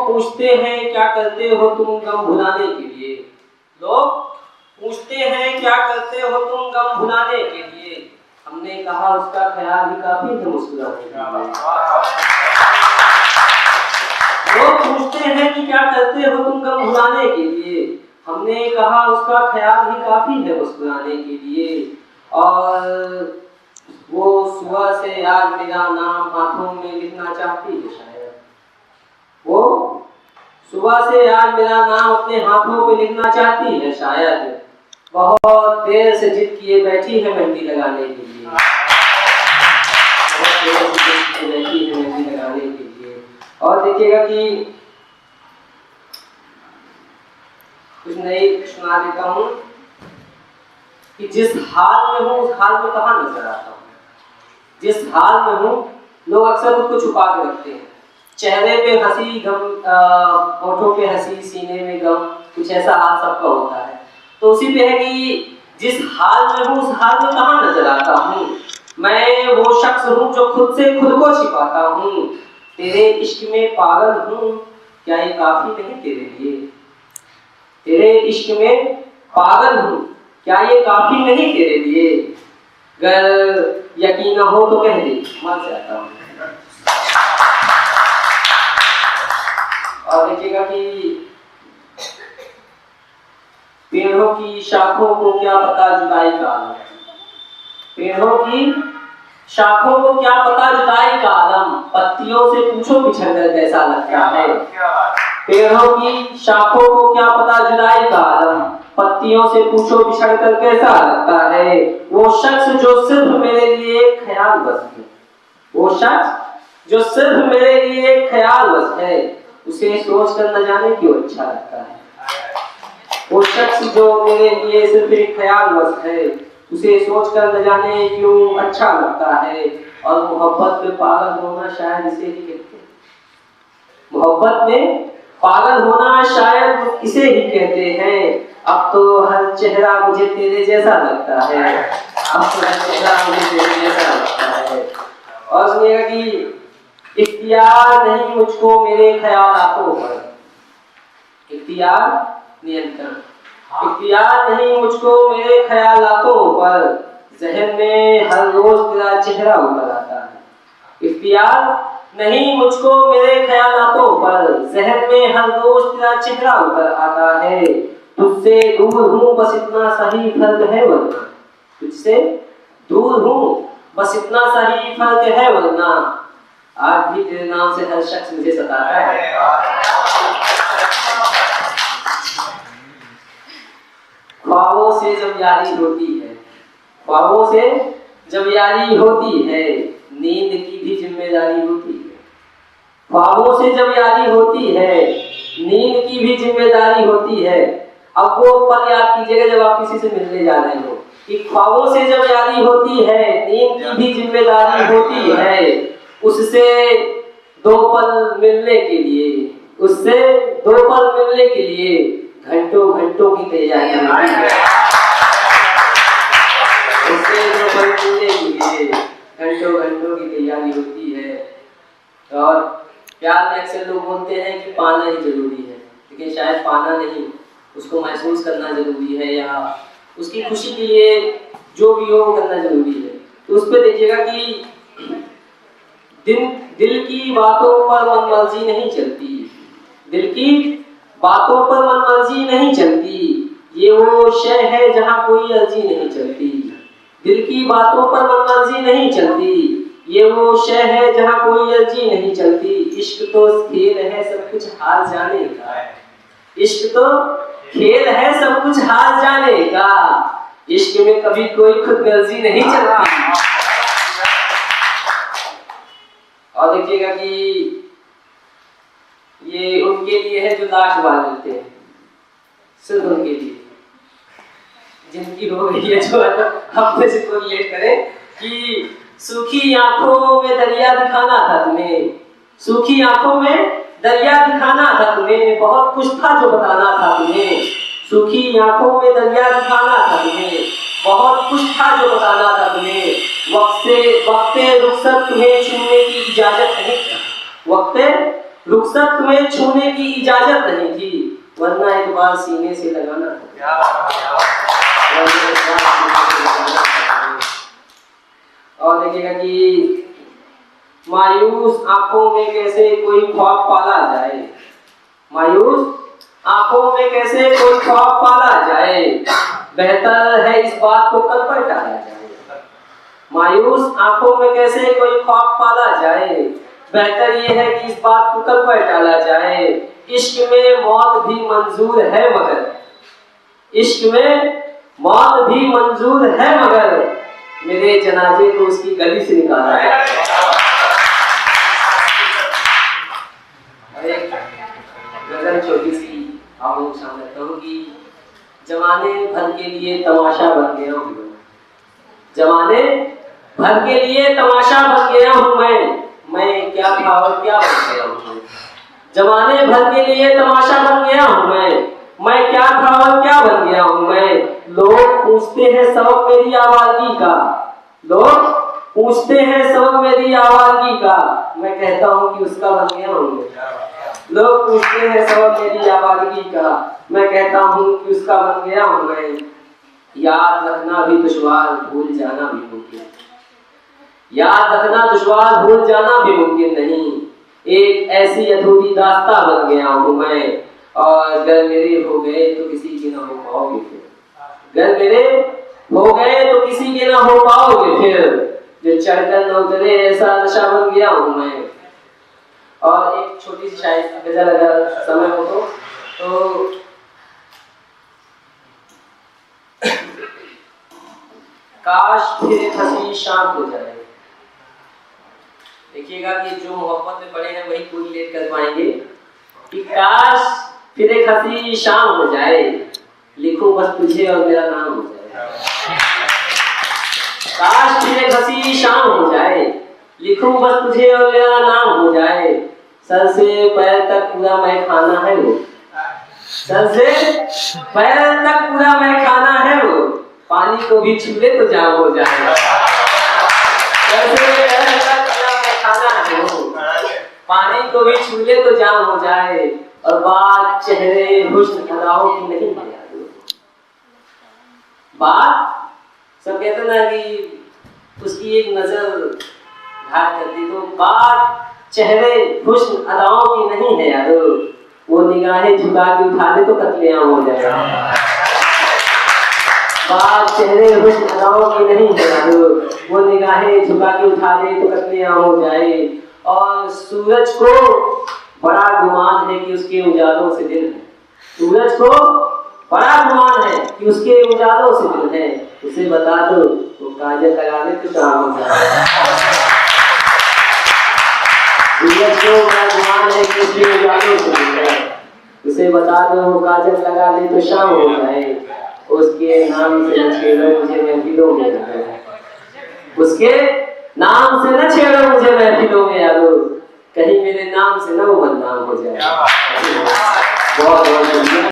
पूछते हैं क्या करते हो तुम गम भुलाने के लिए। लोग पूछते हैं क्या करते हो तुम गम भुलाने के लिए। हमने कहा उसका ख्याल ही काफी है मुस्कुराने के लिए। लोग पूछते हैं कि क्या करते हो तुम गम भुलाने के लिए। हमने कहा उसका ख्याल ही काफी है मुस्कुराने के लिए। और वो सुबह से आज मेरा नाम हाथों में लिखना चाहती है शायद। वो सुबह से आज मेरा नाम अपने हाथों पे लिखना चाहती है शायद। बहुत देर से जिद किए बैठी है मेहंदी लगाने के लिए। बहुत देर से जिद किए बैठी है मेहंदी लगाने के लिए। और देखिएगा कि कुछ नई सुना देता हूँ कि जिस हाल में हूँ उस हाल में कहाँ नजर आता हूँ। जिस हाल में हूँ लोग अक्सर खुद को छुपा के रखते हैं। चेहरे पे हंसी गम, होठों पे हंसी, सीने में गम, कुछ ऐसा हाल सबका होता है। तो उसी पे है कि जिस हाल में हूँ उस हाल में कहाँ नजर आता हूँ। मैं वो शख्स हूँ जो खुद से खुद को छिपाता हूँ। तेरे इश्क में पागल हूँ, क्या ये काफी नहीं तेरे लिए। तेरे इश्क में पागल हूँ, क्या ये काफी नहीं तेरे लिए। अगर यकीन न हो तो कह दे, मर जाता हूँ। और देखिएगा कि पेड़ों की शाखों को क्या पता जुदाई का आलम। पेड़ों की शाखों को क्या पता जुदाई का आलम। पत्तियों से पूछो बिछड़ कर कैसा लगता है। पेड़ों की शाखों को क्या पता जुदाई का आलम। पत्तियों से पूछो बिछड़ कर कैसा लगता है। वो शख्स जो सिर्फ मेरे लिए ख्याल बस है। वो शख्स जो सिर्फ मेरे लिए ख्याल बस है। उसे सोच कर न जाने क्यों अच्छा लगता है। वो शख्स जो मेरे लिए सिर्फ एक ख्याल बस है। उसे सोच कर न जाने क्यों अच्छा लगता है। और मोहब्बत में पागल होना शायद इसे ही कहते हैं। मोहब्बत में पागल होना शायद इसे ही कहते हैं। अब तो हर चेहरा मुझे तेरे जैसा लगता है। अब तो हर चेहरा मुझे तेरे जैसा लगता है। और सुनिएगा कि इख्तियार नहीं मुझको मेरे ख्यालातों पर। इख्तियार नियंत्रण। इख्तियार नहीं मुझको मेरे ख्यालातों पर। ज़हन में हर रोज तेरा चेहरा उतर आता है। इख्तियार नहीं मुझको मेरे ख्यालातों पर। ज़हन में हर रोज तेरा चेहरा उतर आता है। तुझसे दूर हूँ बस इतना सही फर्क है वरना। तुझसे दूर हूँ बस इतना सही फर्क है वरना। आज भी तेरे नाम से हर शख्स मुझे सताता है। ख्वाबों से जब यारी होती है, ख्वाबों से जब यारी होती है, नींद की भी जिम्मेदारी होती है। ख्वाबों से जब यारी होती है, नींद की भी जिम्मेदारी होती है। अब वो पल याद कीजिएगा जब आप किसी से मिलने जा रहे हो कि ख्वाबों से जब यारी होती है, नींद की भी जिम्मेदारी होती है। उससे दो पल मिलने के लिए, उससे दो पल मिलने के लिए घंटों घंटों की तैयारी होती है। उससे दो पल मिलने के लिए घंटों घंटों की तैयारी होती है। और प्यार में अक्सर लोग बोलते हैं कि पाना ही जरूरी है, लेकिन शायद पाना नहीं, उसको महसूस करना जरूरी है, या उसकी खुशी के लिए जो भी हो करना जरूरी है। तो उस पर देखिएगा कि दिल की बातों पर मनमर्जी नहीं चलती। दिल की बातों पर मनमर्जी नहीं चलती। ये वो शय है जहाँ कोई अर्जी नहीं चलती। दिल की बातों पर मनमर्जी नहीं चलती। ये वो शय है जहाँ कोई अर्जी नहीं चलती। इश्क तो खेल है सब कुछ हार जाने का। इश्क तो खेल है सब कुछ हार जाने का। इश्क में कभी कोई खुदगर्जी नहीं चलती। और देखिएगा कि ये उनके लिए है जो लाश बांध लेते हैं, सिर्फ उनके लिए, जिनकी हो गई है, जो अपने से कोई रिलेट करें कि सूखी आंखों में दरिया दिखाना था तुम्हें। सूखी आंखों में दरिया दिखाना था तुम्हें। बहुत कुछ था जो बताना था तुम्हें। सूखी आंखों में दरिया दिखाना था तुम्हें। बहुत कुछ था जो बताना था तुम्हें। वक्त रुखसत तुम्हें छूने की इजाजत नहीं। वक्त रुखसत तुम्हें छूने की इजाजत नहीं थी, वरना एक बार सीने से लगाना था। और देखिएगा कि मायूस आंखों में कैसे कोई ख्वाब पाला जाए, मायूस आंखों में कैसे कोई ख्वाब पाला जाए, बेहतर है इस बात को कल पर टाला जाए। मायूस आंखों में कैसे कोई ख्वाब पाला जाए, बेहतर ये है कि इस बात को कल पर टाला जाए। इश्क में मौत भी मंजूर है मगर, इश्क में मौत भी मंजूर है मगर, मेरे जनाजे को उसकी गली से निकाला है। एक गजल छोटी सी आप लोग सामने रखता हूँ कि जमाने भर के लिए तमाशा बन गया हूँ, जमाने भर के लिए तमाशा बन गया हूँ मैं क्या था और क्या बन गया हूँ। जमाने भर के लिए तमाशा बन गया हूँ मैं क्या था और क्या बन गया हूँ मैं। लोग पूछते हैं सबक मेरी आवाज़गी का, लोग पूछते हैं सबक मेरी आवाज़गी का, मैं कहता हूँ कि उसका बन गया हूँ। लोग पूछते हैं सबक मेरी आवाज़गी का, मैं कहता हूँ कि उसका बन गया हूँ मैं। याद रखना भी दुश्वार, भूल जाना भी मुमकिन, याद रखना दुश्वार, भूल जाना भी मुमकिन नहीं। एक ऐसी अधूरी दास्तां बन गया हूँ मैं, और अगर मेरे हो गए तो किसी के ना हो पाओगे फिर, अगर मेरे हो गए तो किसी के ना हो पाओगे फिर, जो चढ़कर न उतरे ऐसा नशा बन गया हूँ मैं। और एक छोटी सी शायद गजल अगर समय हो तो काश फिर हंसी शाम हो जाए। देखिएगा कि जो मोहब्बत में पड़े हैं वही कोई रिलेट कर पाएंगे कि काश फिर एक हंसी शाम हो जाए, लिखूं बस तुझे और मेरा नाम हो जाए। काश फिर एक हंसी शाम हो जाए, लिखूं बस तुझे और मेरा नाम हो जाए। सर से पैर तक पूरा मैं खाना है वो, सर से पैर तक पूरा मैं खाना है वो, पानी को भी छू ले तो जाम हो जाए। सर से पैर तक पूरा मैं खाना है वो, पानी को भी छू ले तो जाम हो जाए। और बात चेहरे हुस्न अदाओं की नहीं है, बात सब कहते ना कि उसकी एक नजर घात करती, तो बात चेहरे हुस्न अदाओं की नहीं है यारो, वो निगाहें झुका के उठा दे तो कत्लेआम हो जाए। बात चेहरे हुस्न अदाओं की नहीं है यारो, वो निगाहें झुका के उठा दे तो कत्लेआम हो जाए। और सूरज को बड़ा गुमान है कि उसके उजालों से दिल है, सूरज को बड़ा गुमान है कि उसके उजालों से दिल है, उसे बता दो वो काजल लगा दे तो शाम हो जाए। सूरज को बड़ा गुमान है कि उसके उजालों से दिल है, उसे बता दो वो काजल लगा दे तो शाम हो जाए। उसके नाम से न छेड़ो मुझे महफिलों में, उसके नाम से न छेड़ो मुझे महफिलों में यारो, कहीं मेरे नाम से न वो बदनाम हो जाए। बहुत बहुत